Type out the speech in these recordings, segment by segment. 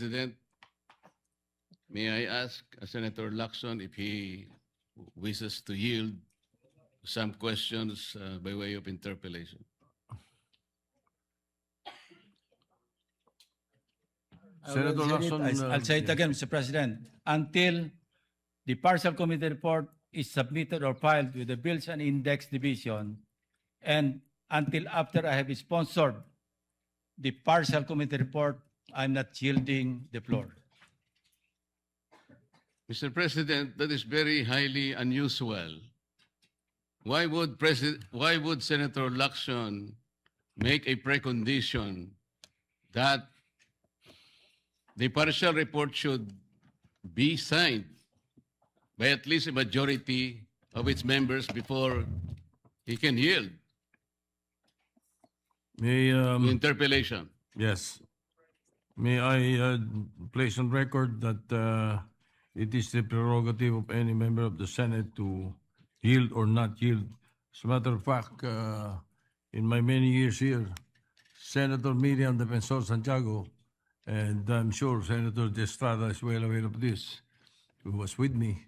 President, may I ask Senator Lacson if he wishes to yield some questions by way of interpellation? Senator Lacson, I'll say it yeah. again, Mr. President. Until the partial committee report is submitted or filed with the Bills and Index Division, and until after I have sponsored the partial committee report, I'm not yielding the floor. Mr. President, that is very highly unusual. Why would Senator Lacson make a precondition that the partial report should be signed by at least a majority of its members before he can yield May, the interpellation? yes. May I place on record that it is the prerogative of any member of the Senate to yield or not yield. As a matter of fact, in my many years here, Senator Miriam Defensor Santiago, and I'm sure Senator De Estrada is well aware of this, who was with me.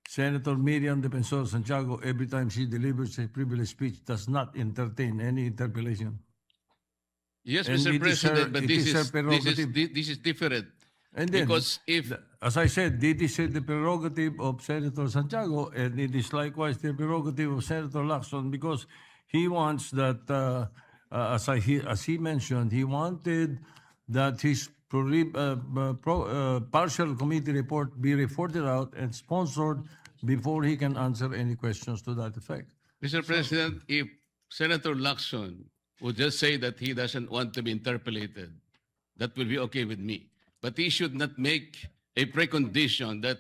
Senator Miriam Defensor Santiago, every time she delivers a privileged speech, does not entertain any interpellation. Yes, And Mr. it is her- President, but it this is her is prerogative. this is different. And then, Because if as I said, it is the prerogative of Senator Santiago, and it is likewise the prerogative of Senator Lacson, because he wants that, as he mentioned, he wanted that his partial committee report be reported out and sponsored before he can answer any questions to that effect. Mr. President, if Senator Lacson would just say that he doesn't want to be interpellated, that will be okay with me. But he should not make a precondition that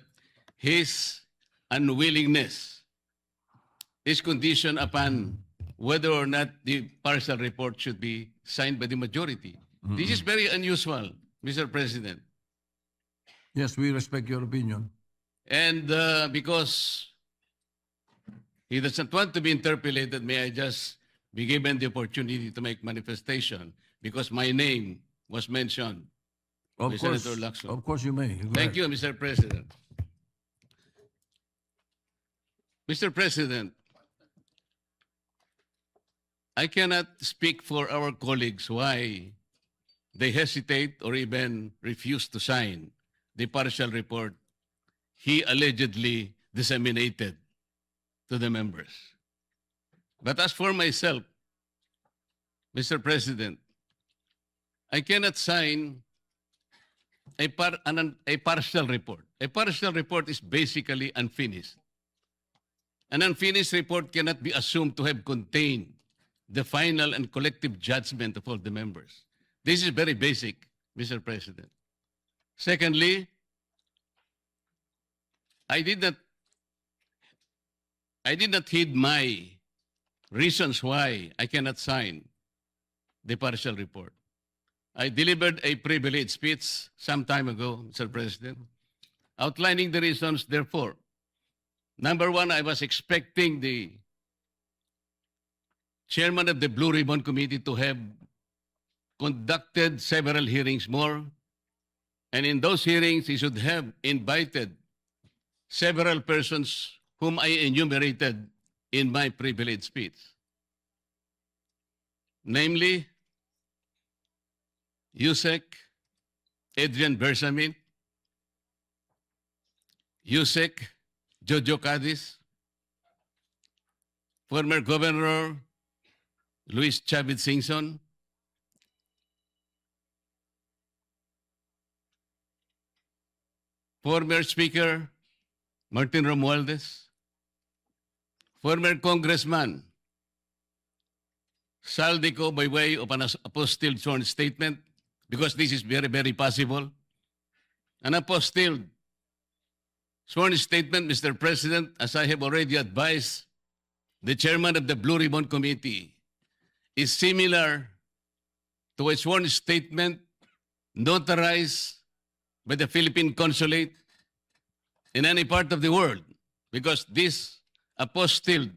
his unwillingness is conditioned upon whether or not the partial report should be signed by the majority. This is very unusual, Mr. President. Yes, we respect your opinion. And because he doesn't want to be interpellated, may I just be given the opportunity to make manifestation because my name was mentioned. Of by course, Senator Lacson. of course you may. Go Thank ahead. you, Mr. President. Mr. President, I cannot speak for our colleagues why they hesitate or even refuse to sign the partial report he allegedly disseminated to the members. But as for myself, Mr. President, I cannot sign a partial report. A partial report is basically unfinished. An unfinished report cannot be assumed to have contained the final and collective judgment of all the members. This is very basic, Mr. President. Secondly, I did not heed my reasons why I cannot sign the partial report. I delivered a privileged speech some time ago, Mr. President, outlining the reasons, therefore. Number one, I was expecting the chairman of the Blue Ribbon Committee to have conducted several hearings more, and in those hearings, he should have invited several persons whom I enumerated in my privileged speech. Namely, Yusek Adrian Bersamin, Yusek Jojo Cadiz, former Governor Luis Chavez Singson, former Speaker Martin Romualdez, former Congressman Saldico by way of an apostilled sworn statement, because this is very, very possible. An apostilled sworn statement, Mr. President, as I have already advised the chairman of the Blue Ribbon Committee, is similar to a sworn statement notarized by the Philippine Consulate in any part of the world, because this apostilled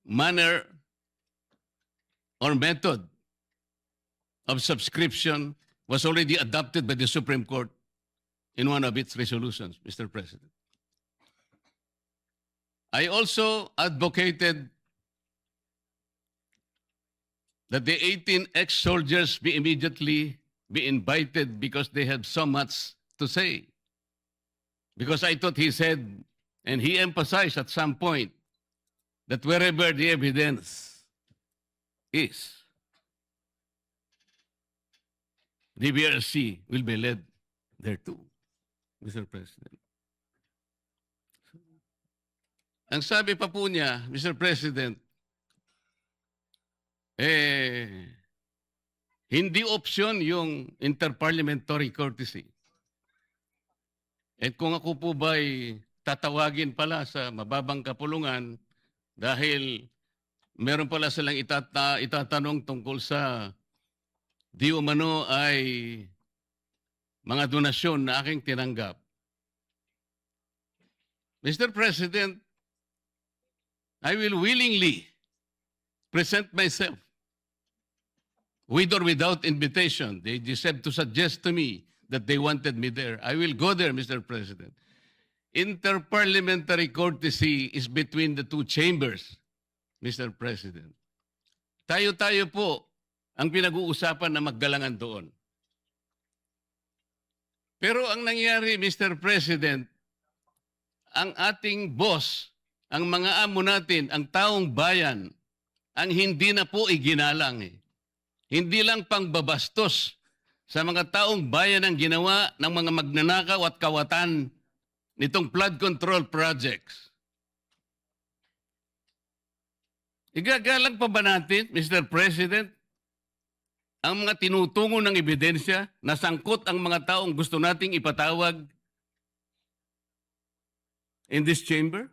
manner or method of subscription was already adopted by the Supreme Court in one of its resolutions, Mr. President. I also advocated that the 18 ex-soldiers be immediately be invited because they have so much to say. Because I thought he said, and he emphasized at some point, that wherever the evidence is, the BRC will be led there too, Mr. President. Ang sabi pa po niya, Mr. President, hindi option yung interparliamentary courtesy. At kung ako po ba'y tatawagin pala sa mababang kapulungan dahil meron pala silang itatanong tungkol sa di umano ay mga donasyon na aking tinanggap. Mr. President, I will willingly present myself with or without invitation. They just have to suggest to me that they wanted me there. I will go there, Mr. President. Interparliamentary courtesy is between the two chambers, Mr. President. Tayo-tayo po ang pinag-uusapan na maggalangan doon. Pero ang nangyari, Mr. President, ang ating boss, ang mga amo natin, ang taong bayan, ang hindi na po iginalang. Hindi lang pangbabastos sa mga taong bayan ang ginawa ng mga magnanakaw at kawatan nitong flood control projects. Igagalang pa ba natin, Mr. President, ang mga tinutungo ng ebidensya na sangkot ang mga taong gusto nating ipatawag in this chamber?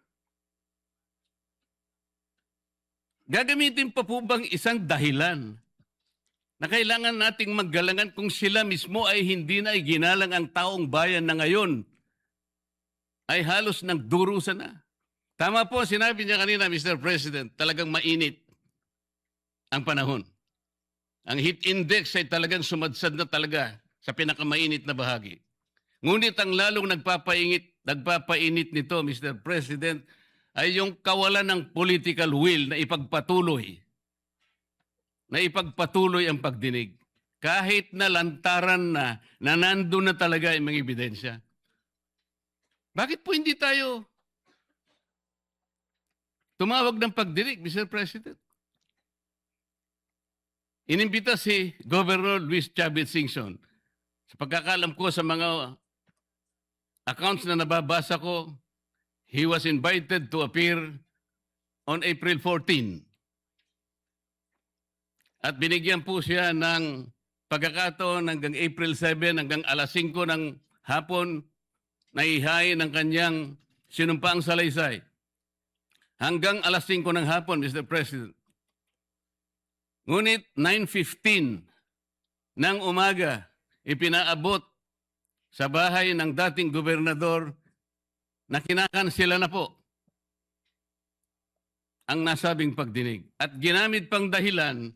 Gagamitin pa po bang isang dahilan na kailangan nating maggalangan kung sila mismo ay hindi na iginalang ang taong bayan na ngayon ay halos nagdurusa na? Tama po, sinabi niya kanina, Mr. President, talagang mainit ang panahon. Ang heat index ay talagang sumadsad na talaga sa pinakamainit na bahagi. Ngunit ang lalong nagpapainit nito, Mr. President, ay yung kawalan ng political will na ipagpatuloy ang pagdinig. Kahit na lantaran na nandun na talaga yung mga ebidensya. Bakit po hindi tayo tumawag ng pagdinig, Mr. President? Inimbita si Governor Luis Chavez Singson. Sa pagkakalam ko sa mga accounts na nababasa ko, he was invited to appear on April 14. At binigyan po siya ng pagkakataon hanggang April 7, hanggang alas 5 ng hapon, na ihain ng kanyang sinumpaang salaysay. Hanggang alas 5 ng hapon, Mr. President. Ngunit 9:15 ng umaga, ipinaabot sa bahay ng dating gobernador na kinakansela na po ang nasabing pagdinig. At ginamit pang dahilan,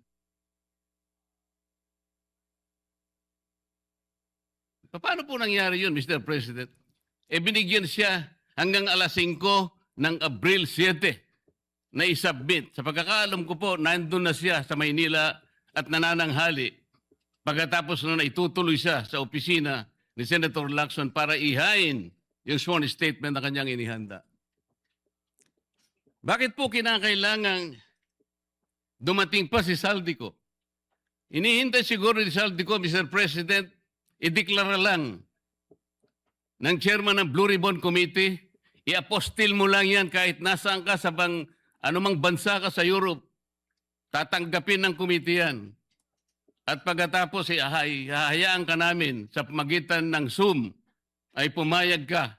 paano po nangyari yun, Mr. President? Binigyan siya hanggang alas 5 ng Abril 7 na isubmit. Sa pagkakaalam ko po, nandun na siya sa Maynila at nanananghali. Pagkatapos na itutuloy siya sa opisina ni Senator Lacson para ihain yung sworn statement na kanyang inihanda. Bakit po kinakailangang dumating pa si Saldico? Inihintay siguro ni Saldico, Mr. President, ideklara lang ng chairman ng Blue Ribbon Committee, i-apostil mo lang yan kahit nasaan ka sa anumang bansa ka sa Europe, tatanggapin ng committee yan. At pagkatapos, hahayaan ka namin sa pamagitan ng Zoom ay pumayag ka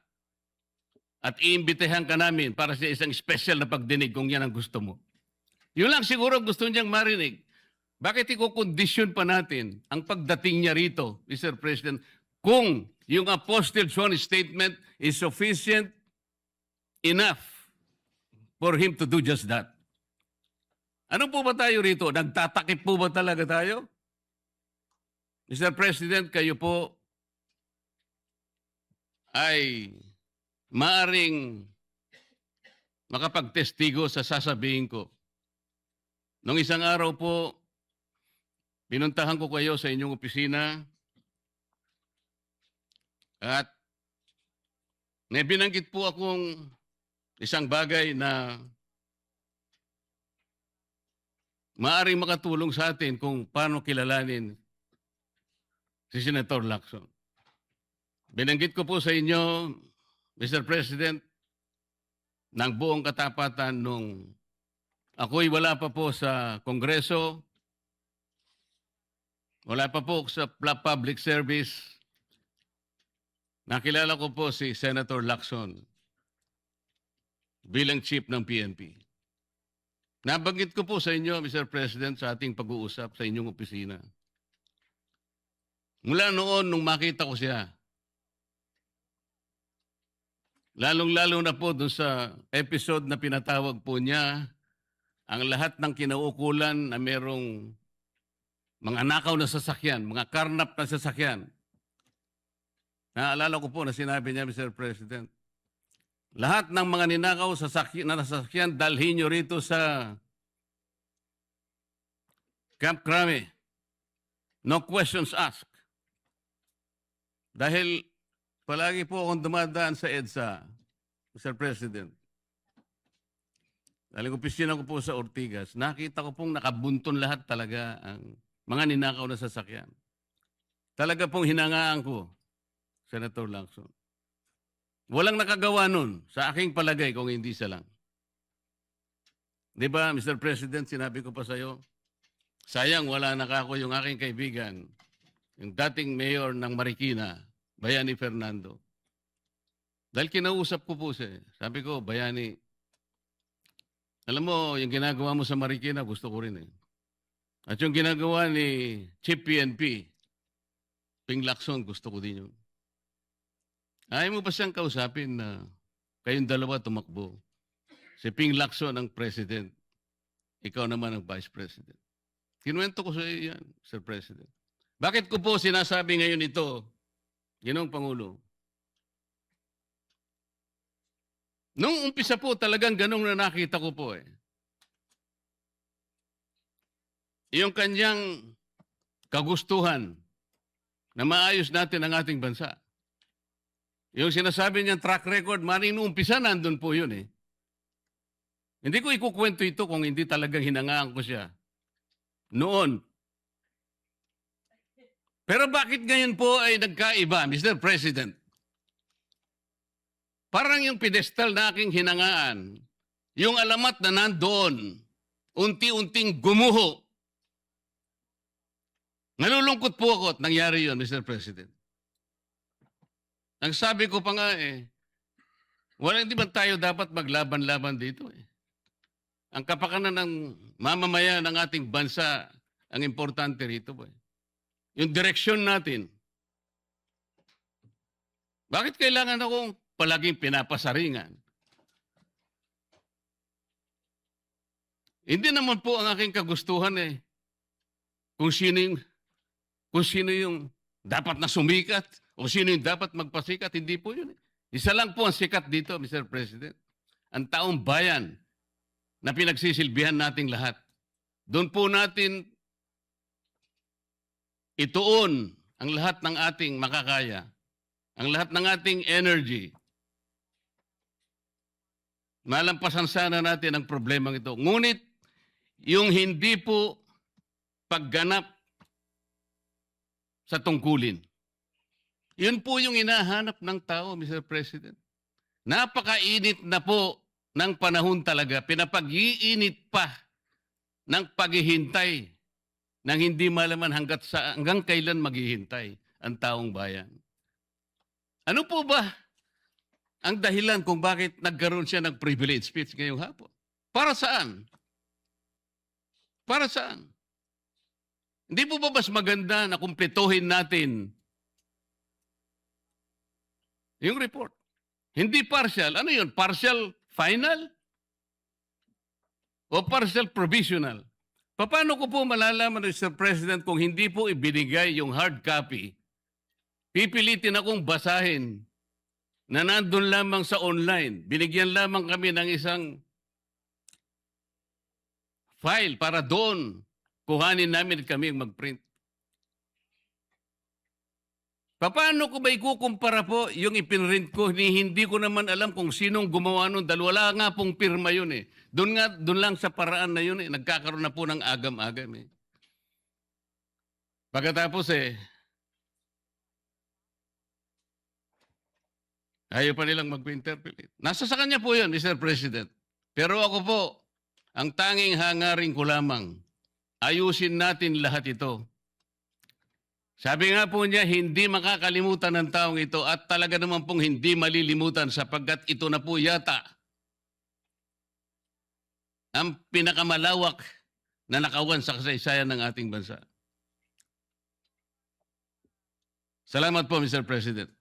at iimbitehan ka namin para sa isang special na pagdinig kung yan ang gusto mo. Yun lang siguro gusto niyang marinig. Bakit ikukondisyon pa natin ang pagdating niya rito, Mr. President, kung yung apostle sworn statement is sufficient enough for him to do just that? Ano po ba tayo rito? Nagtatakip po ba talaga tayo? Mr. President, kayo po ay maaring makapagtestigo sa sasabihin ko. Nung isang araw po, pinuntahan ko kayo sa inyong opisina at may binanggit po akong isang bagay na maaaring makatulong sa atin kung paano kilalanin si Senator Lacson. Binanggit ko po sa inyo, Mr. President, ng buong katapatan nung ako'y wala pa po sa Kongreso, wala pa po sa public service. Nakilala ko po si Senator Lacson bilang chief ng PNP. Nabanggit ko po sa inyo, Mr. President, sa ating pag-uusap sa inyong opisina. Mula noon, nung makita ko siya, lalong-lalo na po doon sa episode na pinatawag po niya, ang lahat ng kinaukulan na merong mga nakaw na sasakyan, mga karnap na sasakyan. Naalala ko po na sinabi niya, Mr. President, lahat ng mga ninakaw na sasakyan, dalhin nyo rito sa Camp Crame. No questions asked. Dahil palagi po akong dumadaan sa EDSA, Mr. President. Dahil opisina ko po sa Ortigas, nakita ko pong nakabunton lahat talaga ang mga ninakaw na sasakyan. Talaga pong hinangaan ko, Senator Lacson. Walang nakagawa nun sa aking palagay kung hindi siya lang. Di ba, Mr. President, sinabi ko pa sa'yo, sayang wala nakako yung aking kaibigan, yung dating mayor ng Marikina, Bayani Fernando. Dahil kinausap ko po siya. Sabi ko, Bayani, alam mo, yung ginagawa mo sa Marikina, gusto ko rin eh. At yung ginagawa ni Chief PNP, Ping Lacson, gusto ko din yun. Ayaw mo ba siyang kausapin na kayong dalawa tumakbo? Si Ping Lacson ang president, ikaw naman ang vice president. Kinuwento ko sa iyo yan, Sir President. Bakit ko po sinasabi ngayon ito, Ginoong Pangulo? Nung umpisa po talagang ganong na nakita ko po eh. Yung kanyang kagustuhan na maayos natin ang ating bansa. Yung sinasabi niyang track record, maring nung umpisa nandun po yun eh. Hindi ko ikukwento ito kung hindi talagang hinangaan ko siya. Noon. Pero bakit ngayon po ay nagkaiba, Mr. President? Parang yung pedestal na aking hinangaan, yung alamat na nandoon, unti-unting gumuho. Nalulungkot po ako at nangyari yun, Mr. President. Ang sabi ko pa nga eh, hindi ba tayo dapat maglaban-laban dito eh? Ang kapakanan ng mamamayan ng ating bansa, ang importante rito po eh. Yung direksyon natin. Bakit kailangan akong palaging pinapasaringan? Hindi naman po ang aking kagustuhan eh. Kung sino yung dapat na sumikat o sino yung dapat magpasikat, hindi po yun eh. Isa lang po ang sikat dito, Mr. President. Ang taong bayan na pinagsisilbihan nating lahat. Doon po natin ituon ang lahat ng ating makakaya, ang lahat ng ating energy. Malampasan sana natin ang problemang ito. Ngunit, yung hindi po pagganap sa tungkulin. Yun po yung hinahanap ng tao, Mr. President. Napakainit na po ng panahon talaga. Pinapag-iinit pa ng paghihintay nang hindi malaman hanggang kailan maghihintay ang taong bayan. Ano po ba ang dahilan kung bakit nagkaroon siya ng privilege speech ngayong hapon? Para saan? Para saan? Hindi po ba mas maganda na kumpletuhin natin yung report? Hindi partial. Ano yun? Partial final? O partial provisional? Paano ko po malalaman, Mr. President, kung hindi po ibinigay yung hard copy? Pipilitin akong basahin na nandun lamang sa online. Binigyan lamang kami ng isang file para doon kuhanin namin kami mag-print. Paano ko ba ikukumpara po yung ipinrint ko? Hindi ko naman alam kung sinong gumawa nun dahil wala nga pong pirma yun eh. Doon lang sa paraan na yun eh. Nagkakaroon na po ng agam-agam eh. Pagkatapos ayaw pa nilang mag-interpolate. Nasa sa kanya po yun, Mr. President. Pero ako po, ang tanging hangarin ko lamang, ayusin natin lahat ito. Sabi nga po niya, hindi makakalimutan ng taong ito at talaga naman pong hindi malilimutan sapagkat ito na po yata ang pinakamalawak na nakawan sa kasaysayan ng ating bansa. Salamat po, Mr. President.